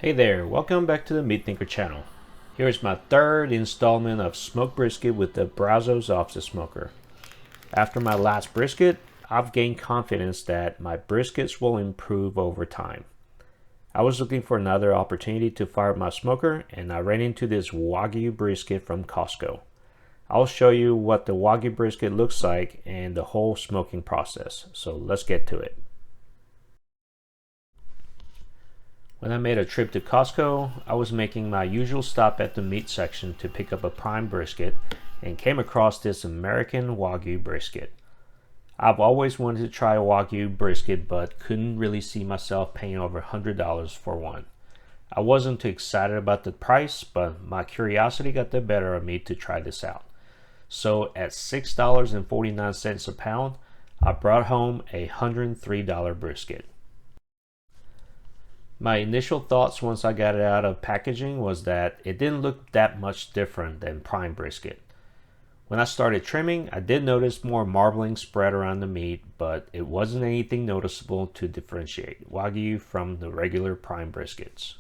Hey there, welcome back to the Meat Thinker channel. Here's my third installment of smoked brisket with the Brazos off the smoker. After my last brisket, I've gained confidence that my briskets will improve over time. I was looking for another opportunity to fire up my smoker and I ran into this Wagyu brisket from Costco. I'll show you what the Wagyu brisket looks like and the whole smoking process, so let's get to it. When I made a trip to Costco, I was making my usual stop at the meat section to pick up a prime brisket and came across this American Wagyu brisket. I've always wanted to try a Wagyu brisket but couldn't really see myself paying over $100 for one. I wasn't too excited about the price, but my curiosity got the better of me to try this out. So at $6.49 a pound, I brought home a $103 brisket. My initial thoughts once I got it out of packaging was that it didn't look that much different than prime brisket. When I started trimming, I did notice more marbling spread around the meat, but it wasn't anything noticeable to differentiate Wagyu from the regular prime briskets.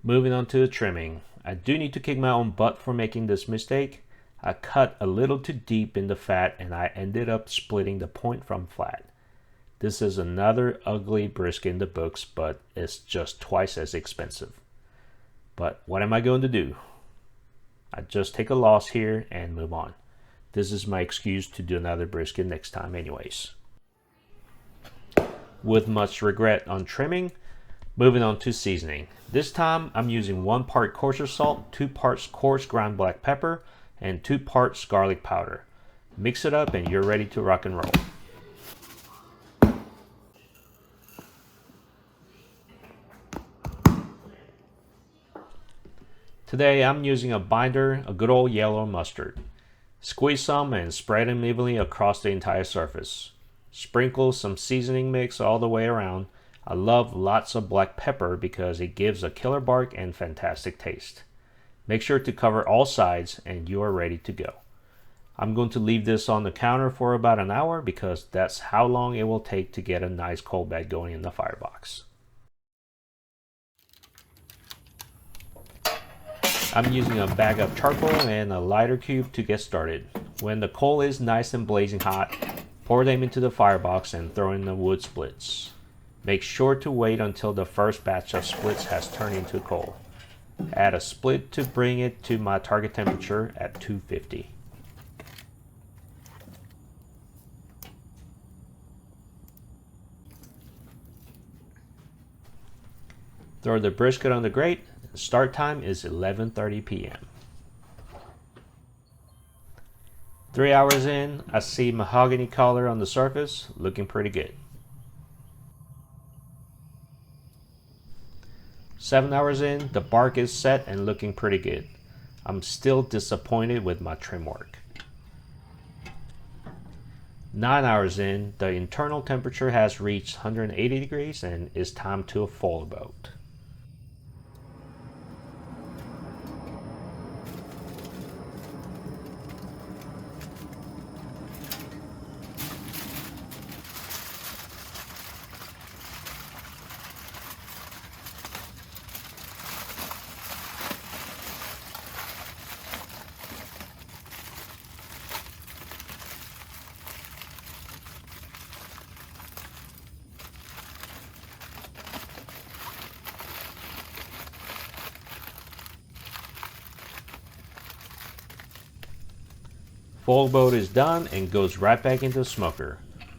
Moving on to the trimming, I do need to kick my own butt for making this mistake. I cut a little too deep in the fat and I ended up splitting the point from flat. This is another ugly brisket in the books, but it's just twice as expensive. But what am I going to do? I just take a loss here and move on. This is my excuse to do another brisket next time anyways. With much regret on trimming, moving on to seasoning. This time I'm using 1 part kosher salt, 2 parts coarse ground black pepper, and 2 parts garlic powder. Mix it up and you're ready to rock and roll. Today I'm using a binder, a good old yellow mustard. Squeeze some and spread them evenly across the entire surface. Sprinkle some seasoning mix all the way around. I love lots of black pepper because it gives a killer bark and fantastic taste. Make sure to cover all sides and you are ready to go. I'm going to leave this on the counter for about an hour because that's how long it will take to get a nice cold bed going in the firebox. I'm using a bag of charcoal and a lighter cube to get started. When the coal is nice and blazing hot, pour them into the firebox and throw in the wood splits. Make sure to wait until the first batch of splits has turned into coal. Add a split to bring it to my target temperature at 250. Throw the brisket on the grate. Start time is 11:30 p.m. 3 hours in, I see mahogany color on the surface, looking pretty good. 7 hours in, the bark is set and looking pretty good. I'm still disappointed with my trim work. 9 hours in, the internal temperature has reached 180 degrees and it's time to fold a boat. Fold boat is done and goes right back into the smoker.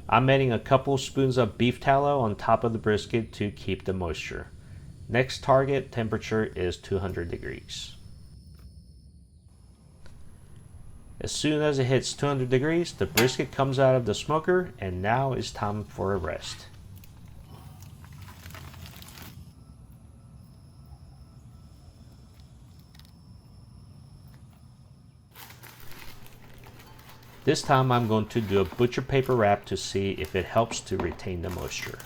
I'm adding a couple spoons of beef tallow on top of the brisket to keep the moisture. Next target temperature is 200 degrees. As soon as it hits 200 degrees, the brisket comes out of the smoker and now it's time for a rest. This time I'm going to do a butcher paper wrap to see if it helps to retain the moisture.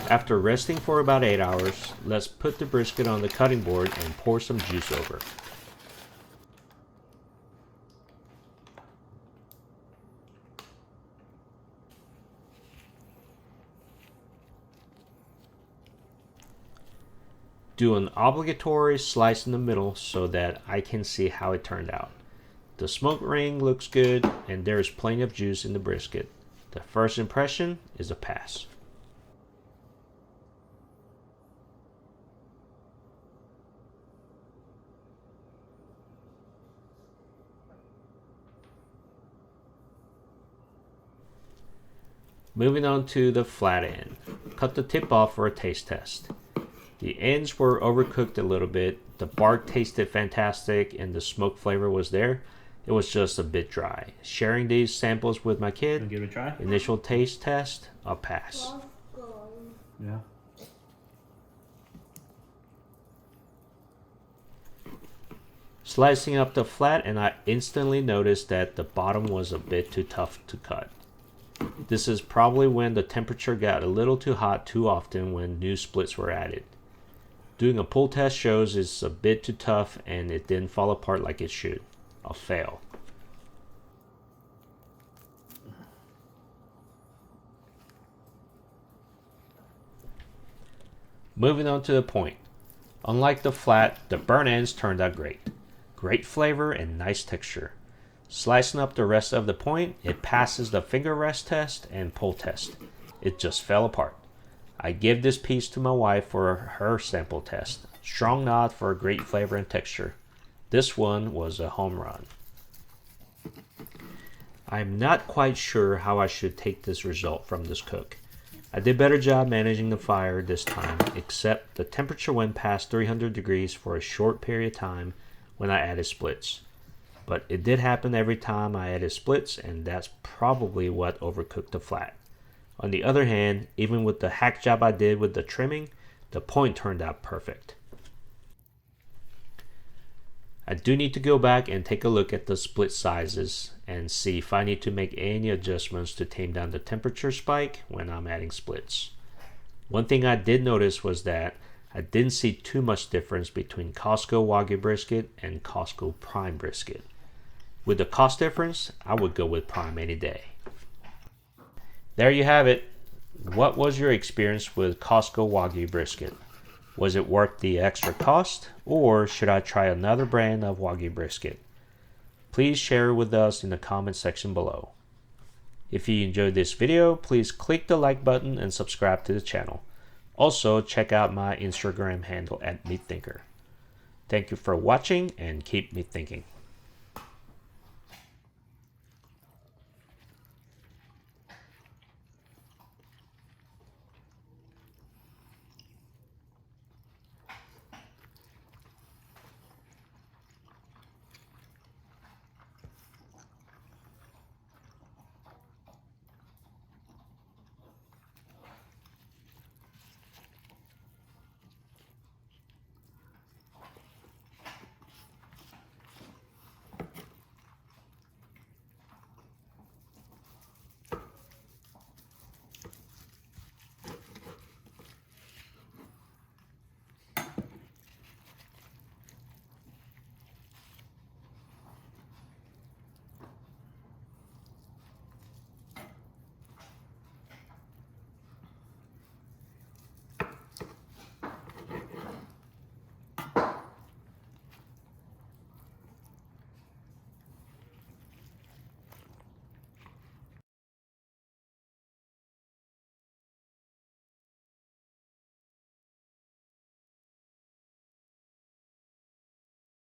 After resting for about 8 hours, let's put the brisket on the cutting board and pour some juice over. Do an obligatory slice in the middle so that I can see how it turned out. The smoke ring looks good and there is plenty of juice in the brisket. The first impression is a pass. Moving on to the flat end. Cut the tip off for a taste test. The ends were overcooked a little bit. The bark tasted fantastic and the smoke flavor was there. It was just a bit dry. Sharing these samples with my kid. Give it a try. Initial taste test, a pass. Yeah. Slicing up the flat, and I instantly noticed that the bottom was a bit too tough to cut. This is probably when the temperature got a little too hot too often when new splits were added. Doing a pull test shows it's a bit too tough and it didn't fall apart like it should. A fail. Moving on to the point. Unlike the flat, the burnt ends turned out great. Great flavor and nice texture. Slicing up the rest of the point, it passes the finger rest test and pull test. It just fell apart. I give this piece to my wife for her sample test. Strong nod for great flavor and texture. This one was a home run. I'm not quite sure how I should take this result from this cook. I did a better job managing the fire this time, except the temperature went past 300 degrees for a short period of time when I added splits. But it did happen every time I added splits, and that's probably what overcooked the flat. On the other hand, even with the hack job I did with the trimming, the point turned out perfect. I do need to go back and take a look at the split sizes and see if I need to make any adjustments to tame down the temperature spike when I'm adding splits. One thing I did notice was that I didn't see too much difference between Costco Wagyu Brisket and Costco Prime Brisket. With the cost difference, I would go with Prime any day. There you have it. What was your experience with Costco Wagyu Brisket? Was it worth the extra cost, or should I try another brand of Wagyu Brisket? Please share with us in the comment section below. If you enjoyed this video, please click the like button and subscribe to the channel. Also, check out my Instagram handle @MeatThinker. Thank you for watching and keep meat thinking.